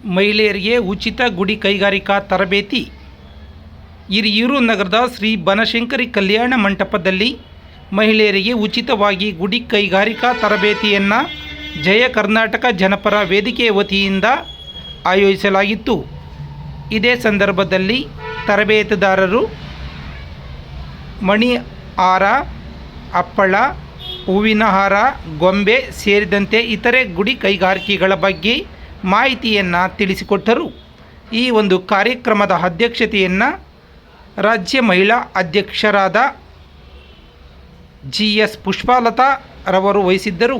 ಮಹಿಳೆಯರಿಗೆ ಉಚಿತ ಗುಡಿ ಕೈಗಾರಿಕಾ ತರಬೇತಿ. ಹಿರಿಯೂರು ನಗರದ ಶ್ರೀ ಬನಶಂಕರಿ ಕಲ್ಯಾಣ ಮಂಟಪದಲ್ಲಿ ಮಹಿಳೆಯರಿಗೆ ಉಚಿತವಾಗಿ ಗುಡಿ ಕೈಗಾರಿಕಾ ತರಬೇತಿಯನ್ನು ಜಯ ಕರ್ನಾಟಕ ಜನಪರ ವೇದಿಕೆ ವತಿಯಿಂದ ಆಯೋಜಿಸಲಾಗಿತ್ತು. ಇದೇ ಸಂದರ್ಭದಲ್ಲಿ ತರಬೇತುದಾರರು ಮಣಿ ಹಾರ, ಹಪ್ಪಳ, ಹೂವಿನ ಹಾರ, ಗೊಂಬೆ ಸೇರಿದಂತೆ ಇತರೆ ಗುಡಿ ಕೈಗಾರಿಕೆಗಳ ಬಗ್ಗೆ ಮಾಹಿತಿಯನ್ನು ತಿಳಿಸಿಕೊಟ್ಟರು. ಈ ಒಂದು ಕಾರ್ಯಕ್ರಮದ ಅಧ್ಯಕ್ಷತೆಯನ್ನು ರಾಜ್ಯ ಮಹಿಳಾ ಅಧ್ಯಕ್ಷರಾದ GS ಪುಷ್ಪಲತಾ ರವರು ವಹಿಸಿದ್ದರು.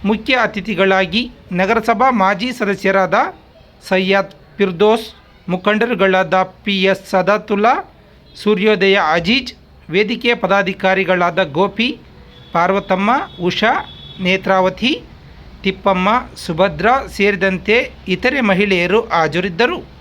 ಮುಖ್ಯ ಅತಿಥಿಗಳಾಗಿ ನಗರಸಭಾ ಮಾಜಿ ಸದಸ್ಯರಾದ ಸೈಯದ್ ಫಿರ್ದೋಸ್, ಮುಖಂಡರುಗಳಾದ PS ಸದಾತುಲ್ಲಾ, ಸೂರ್ಯೋದಯ ಅಜೀಜ್, ವೇದಿಕೆಯ ಪದಾಧಿಕಾರಿಗಳಾದ ಗೋಪಿ, ಪಾರ್ವತಮ್ಮ, ಉಷಾ, ನೇತ್ರಾವತಿ, ತಿಪ್ಪಮ್ಮ, ಸುಭದ್ರಾ ಸೇರಿದಂತೆ ಇತರೆ ಮಹಿಳೆಯರು ಹಾಜರಿದ್ದರು.